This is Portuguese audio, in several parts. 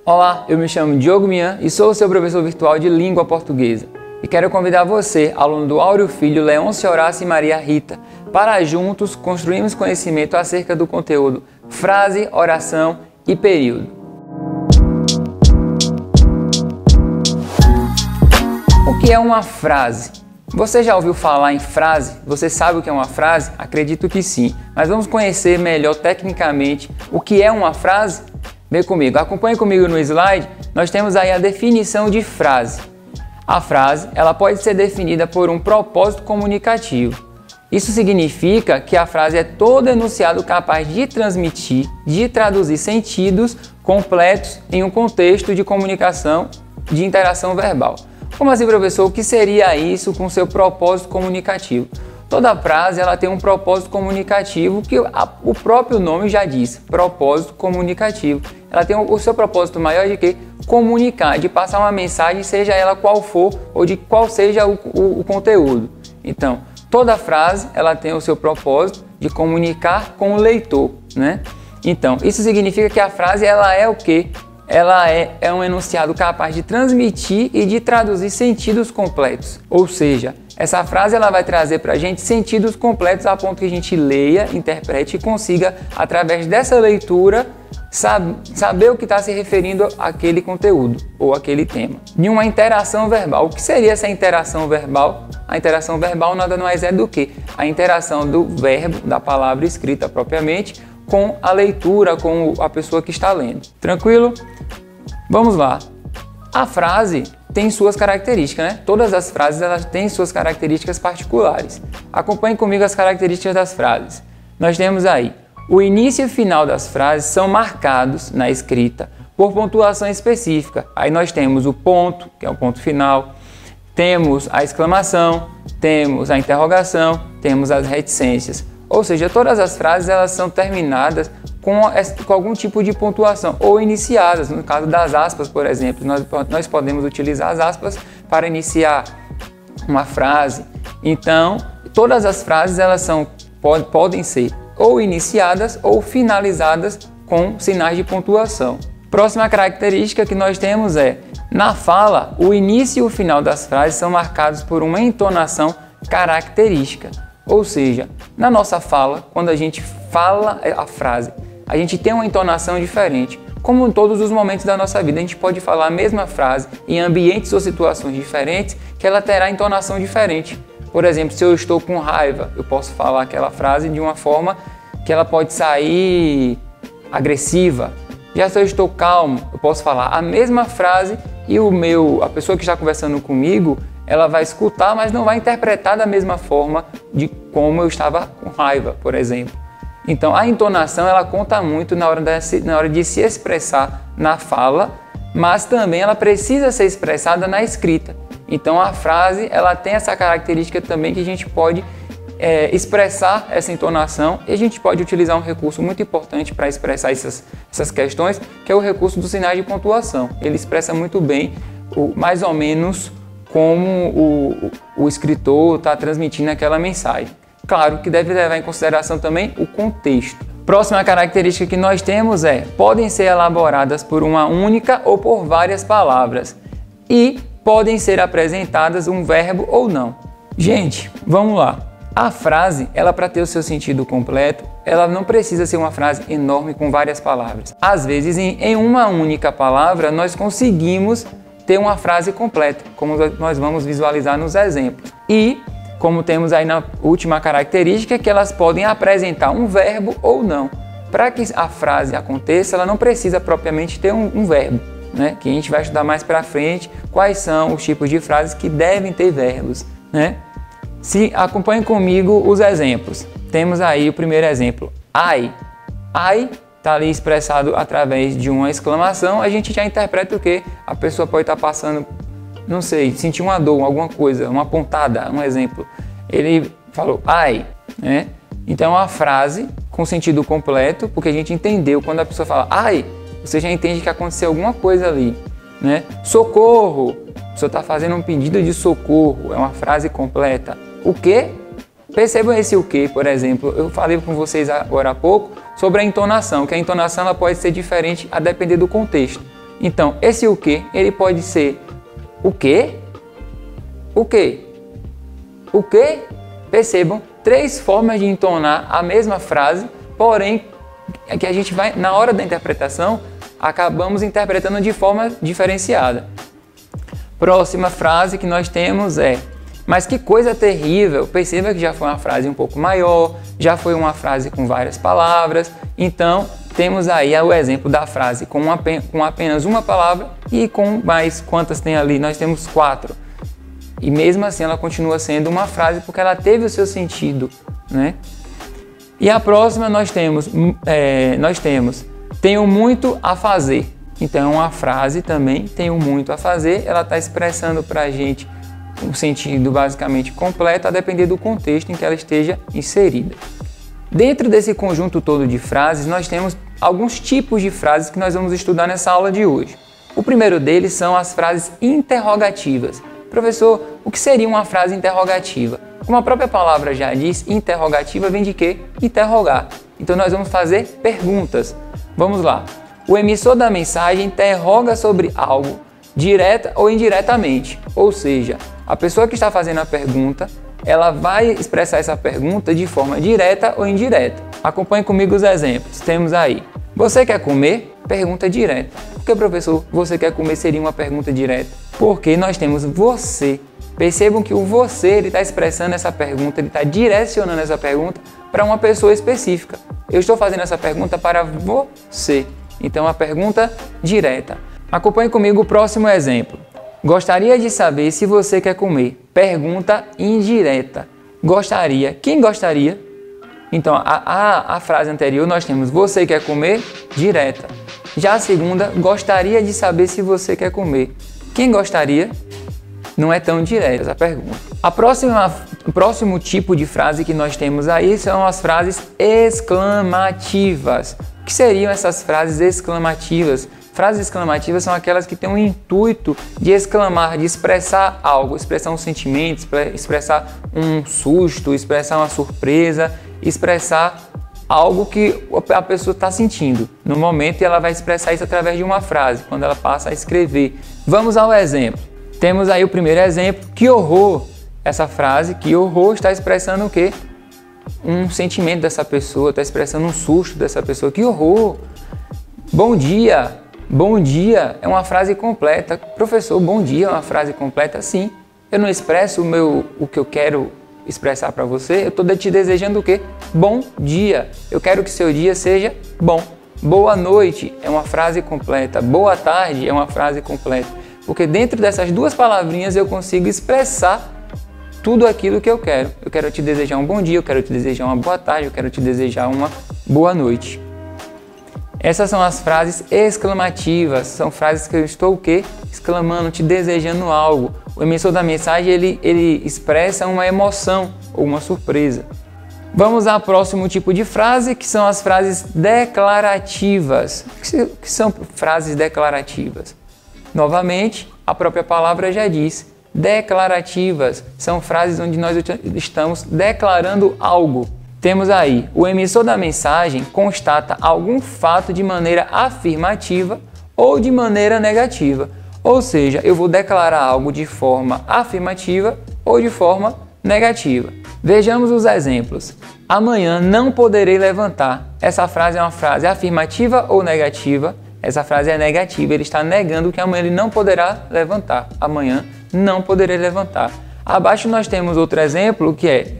Olá, eu me chamo Diogo Mian e sou o seu professor virtual de língua portuguesa. E quero convidar você, aluno do Áureo Filho, Leôncio Horácio e Maria Rita, para juntos construirmos conhecimento acerca do conteúdo frase, oração e período. O que é uma frase? Você já ouviu falar em frase? Você sabe o que é uma frase? Acredito que sim, mas vamos conhecer melhor tecnicamente o que é uma frase? Vem comigo, acompanhe comigo no slide, nós temos aí a definição de frase. A frase, ela pode ser definida por um propósito comunicativo. Isso significa que a frase é todo enunciado capaz de transmitir, de traduzir sentidos completos em um contexto de comunicação, de interação verbal. Como assim, professor? O que seria isso com seu propósito comunicativo? Toda frase ela tem um propósito comunicativo que o próprio nome já diz, propósito comunicativo. Ela tem o seu propósito maior de que comunicar, de passar uma mensagem, seja ela qual for ou de qual seja o conteúdo. Então, toda frase ela tem o seu propósito de comunicar com o leitor, né? Então, isso significa que a frase ela é o quê? Ela é um enunciado capaz de transmitir e de traduzir sentidos completos. Ou seja, essa frase ela vai trazer para a gente sentidos completos a ponto que a gente leia, interprete e consiga, através dessa leitura, saber o que está se referindo àquele conteúdo ou àquele tema. De uma interação verbal. O que seria essa interação verbal? A interação verbal nada mais é do que a interação do verbo, da palavra escrita propriamente, com a leitura, com a pessoa que está lendo. Tranquilo? Vamos lá. A frase tem suas características, né? Todas as frases elas têm suas características particulares. Acompanhe comigo as características das frases. Nós temos aí, o início e o final das frases são marcados na escrita por pontuação específica. Aí nós temos o ponto, que é o ponto final, temos a exclamação, temos a interrogação, temos as reticências. Ou seja, todas as frases elas são terminadas com algum tipo de pontuação ou iniciadas. No caso das aspas, por exemplo, nós podemos utilizar as aspas para iniciar uma frase. Então, todas as frases elas podem ser ou iniciadas ou finalizadas com sinais de pontuação. Próxima característica que nós temos é, na fala, o início e o final das frases são marcados por uma entonação característica. Ou seja, na nossa fala, quando a gente fala a frase, a gente tem uma entonação diferente. Como em todos os momentos da nossa vida, a gente pode falar a mesma frase em ambientes ou situações diferentes, que ela terá entonação diferente. Por exemplo, se eu estou com raiva, eu posso falar aquela frase de uma forma que ela pode sair agressiva. Já se eu estou calmo, eu posso falar a mesma frase e a pessoa que está conversando comigo, ela vai escutar, mas não vai interpretar da mesma forma de como eu estava com raiva, por exemplo. Então, a entonação ela conta muito na hora de se expressar na fala, mas também ela precisa ser expressada na escrita. Então, a frase ela tem essa característica também que a gente pode expressar essa entonação e a gente pode utilizar um recurso muito importante para expressar essas questões, que é o recurso dos sinais de pontuação. Ele expressa muito bem mais ou menos como o escritor está transmitindo aquela mensagem. Claro que deve levar em consideração também o contexto. Próxima característica que nós temos podem ser elaboradas por uma única ou por várias palavras e podem ser apresentadas um verbo ou não. Gente, vamos lá. A frase, ela para ter o seu sentido completo, ela não precisa ser uma frase enorme com várias palavras. Às vezes, em uma única palavra, nós conseguimos ter uma frase completa, como nós vamos visualizar nos exemplos. E, como temos aí na última característica, que elas podem apresentar um verbo ou não. Para que a frase aconteça, ela não precisa propriamente ter um verbo, né? Que a gente vai estudar mais para frente quais são os tipos de frases que devem ter verbos, né? Se acompanhem comigo os exemplos. Temos aí o primeiro exemplo, ai. Ai está ali expressado através de uma exclamação, a gente já interpreta o que? A pessoa pode estar passando, não sei, sentir uma dor, alguma coisa, uma pontada, um exemplo. Ele falou ai, né? Então a frase com sentido completo, porque a gente entendeu quando a pessoa fala ai, você já entende que aconteceu alguma coisa ali, né? Socorro, a pessoa está fazendo um pedido de socorro, é uma frase completa. O quê? Percebam esse o quê, por exemplo. Eu falei com vocês agora há pouco sobre a entonação, que a entonação ela pode ser diferente a depender do contexto. Então, esse o que, ele pode ser o quê? O quê? O quê? Percebam, 3 formas de entonar a mesma frase, porém, é que a gente vai, na hora da interpretação, acabamos interpretando de forma diferenciada. Próxima frase que nós temos é: mas que coisa terrível. Perceba que já foi uma frase um pouco maior, já foi uma frase com várias palavras. Então, temos aí o exemplo da frase com apenas uma palavra e com mais, quantas tem ali? Nós temos 4. E mesmo assim ela continua sendo uma frase porque ela teve o seu sentido, né? E a próxima nós temos tenho muito a fazer. Então é uma frase também, tenho muito a fazer. Ela está expressando para a gente um sentido basicamente completo, a depender do contexto em que ela esteja inserida. Dentro desse conjunto todo de frases, nós temos alguns tipos de frases que nós vamos estudar nessa aula de hoje. O primeiro deles são as frases interrogativas. Professor, o que seria uma frase interrogativa? Como a própria palavra já diz, interrogativa vem de quê? Interrogar. Então nós vamos fazer perguntas. Vamos lá. O emissor da mensagem interroga sobre algo, direta ou indiretamente. Ou seja, a pessoa que está fazendo a pergunta, ela vai expressar essa pergunta de forma direta ou indireta. Acompanhe comigo os exemplos. Temos aí: você quer comer? Pergunta direta. Por que, professor, você quer comer seria uma pergunta direta? Porque nós temos você. Percebam que o você está expressando essa pergunta, ele está direcionando essa pergunta para uma pessoa específica. Eu estou fazendo essa pergunta para você. Então, a pergunta direta. Acompanhe comigo o próximo exemplo. Gostaria de saber se você quer comer. Pergunta indireta. Gostaria. Quem gostaria? Então, a frase anterior nós temos você quer comer, direta. Já a segunda, gostaria de saber se você quer comer. Quem gostaria? Não é tão direta essa pergunta. O próximo tipo de frase que nós temos aí são as frases exclamativas. O que seriam essas frases exclamativas? Frases exclamativas são aquelas que têm o intuito de exclamar, de expressar algo, expressar um sentimento, expressar um susto, expressar uma surpresa, expressar algo que a pessoa está sentindo no momento, e ela vai expressar isso através de uma frase, quando ela passa a escrever. Vamos ao exemplo. Temos aí o primeiro exemplo: que horror! Essa frase, que horror, está expressando o quê? Um sentimento dessa pessoa, está expressando um susto dessa pessoa. Que horror! Bom dia! Bom dia é uma frase completa. Professor, bom dia é uma frase completa? Sim. Eu não expresso o que eu quero expressar para você. Eu estou te desejando o quê? Bom dia. Eu quero que seu dia seja bom. Boa noite é uma frase completa. Boa tarde é uma frase completa. Porque dentro dessas duas palavrinhas eu consigo expressar tudo aquilo que eu quero. Eu quero te desejar um bom dia, eu quero te desejar uma boa tarde, eu quero te desejar uma boa noite. Essas são as frases exclamativas, são frases que eu estou o quê? Exclamando, te desejando algo. O emissor da mensagem, ele expressa uma emoção ou uma surpresa. Vamos ao próximo tipo de frase, que são as frases declarativas. O que são frases declarativas? Novamente, a própria palavra já diz, declarativas. São frases onde nós estamos declarando algo. Temos aí, o emissor da mensagem constata algum fato de maneira afirmativa ou de maneira negativa. Ou seja, eu vou declarar algo de forma afirmativa ou de forma negativa. Vejamos os exemplos. Amanhã não poderei levantar. Essa frase é uma frase afirmativa ou negativa? Essa frase é negativa, ele está negando que amanhã ele não poderá levantar. Amanhã não poderei levantar. Abaixo nós temos outro exemplo que é: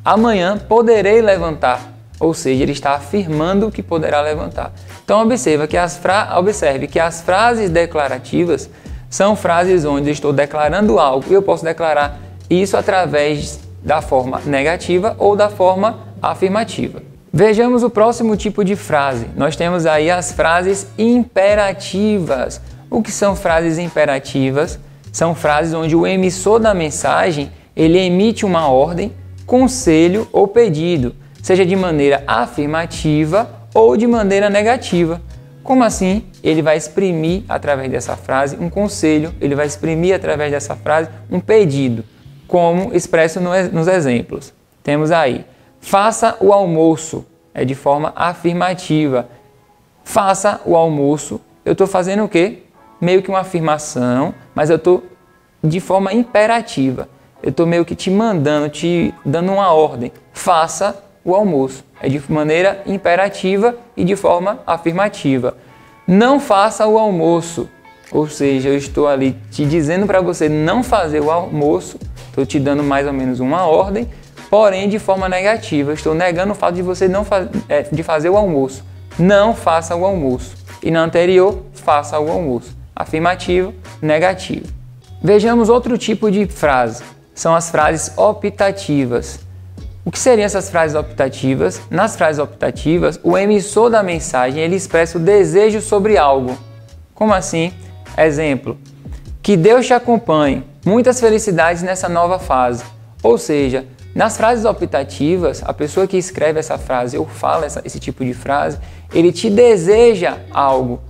amanhã poderei levantar, ou seja, ele está afirmando que poderá levantar. Então observe que as frases declarativas são frases onde eu estou declarando algo e eu posso declarar isso através da forma negativa ou da forma afirmativa. Vejamos o próximo tipo de frase. Nós temos aí as frases imperativas. O que são frases imperativas? São frases onde o emissor da mensagem ele emite uma ordem, conselho ou pedido, seja de maneira afirmativa ou de maneira negativa. Como assim? Ele vai exprimir através dessa frase um conselho, ele vai exprimir através dessa frase um pedido, como expresso nos exemplos. Temos aí, faça o almoço, é de forma afirmativa. Faça o almoço, eu estou fazendo o quê? meio que uma afirmação, mas eu estou de forma imperativa. Eu estou meio que te mandando, te dando uma ordem. Faça o almoço. É de maneira imperativa e de forma afirmativa. Não faça o almoço. Ou seja, eu estou ali te dizendo para você não fazer o almoço. Estou te dando mais ou menos uma ordem, porém de forma negativa. Eu estou negando o fato de você não de fazer o almoço. Não faça o almoço. E na anterior, faça o almoço. Afirmativo, negativo. Vejamos outro tipo de frase. São as frases optativas. O que seriam essas frases optativas? Nas frases optativas, o emissor da mensagem ele expressa o desejo sobre algo. Como assim? Exemplo: que Deus te acompanhe. Muitas felicidades nessa nova fase. Ou seja, nas frases optativas, a pessoa que escreve essa frase ou fala esse tipo de frase, ele te deseja algo,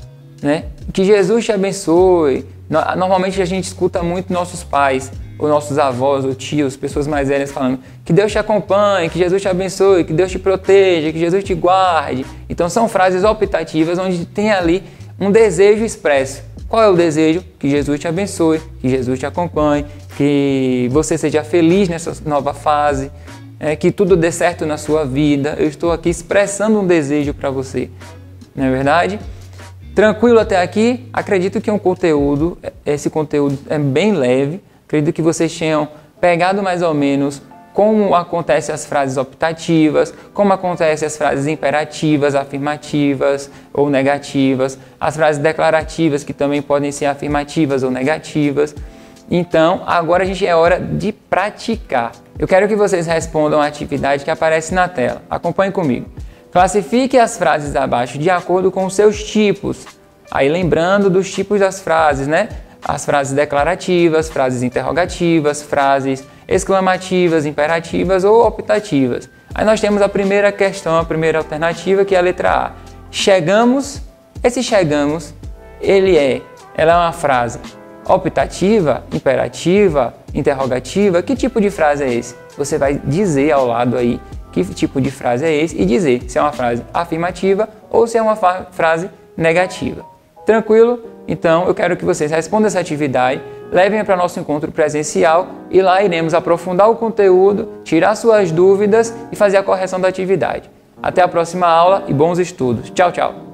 né? Que Jesus te abençoe. Normalmente a gente escuta muito nossos pais, ou nossos avós, ou tios, pessoas mais velhas falando que Deus te acompanhe, que Jesus te abençoe, que Deus te proteja, que Jesus te guarde. Então são frases optativas onde tem ali um desejo expresso. Qual é o desejo? Que Jesus te abençoe, que Jesus te acompanhe, que você seja feliz nessa nova fase, que tudo dê certo na sua vida. Eu estou aqui expressando um desejo para você, não é verdade? Tranquilo até aqui? Acredito que esse conteúdo é bem leve. Acredito que vocês tenham pegado mais ou menos como acontecem as frases optativas, como acontecem as frases imperativas, afirmativas ou negativas, as frases declarativas que também podem ser afirmativas ou negativas. Então, agora é hora de praticar. Eu quero que vocês respondam a atividade que aparece na tela. Acompanhe comigo. Classifique as frases abaixo de acordo com os seus tipos. Aí lembrando dos tipos das frases, né? As frases declarativas, frases interrogativas, frases exclamativas, imperativas ou optativas. Aí nós temos a primeira questão, a primeira alternativa, que é a letra A. Chegamos. Esse chegamos, ela é uma frase optativa, imperativa, interrogativa. Que tipo de frase é esse? Você vai dizer ao lado aí que tipo de frase é esse e dizer se é uma frase afirmativa ou se é uma frase negativa. Tranquilo? Então eu quero que vocês respondam essa atividade, levem para nosso encontro presencial e lá iremos aprofundar o conteúdo, tirar suas dúvidas e fazer a correção da atividade. Até a próxima aula e bons estudos. Tchau, tchau!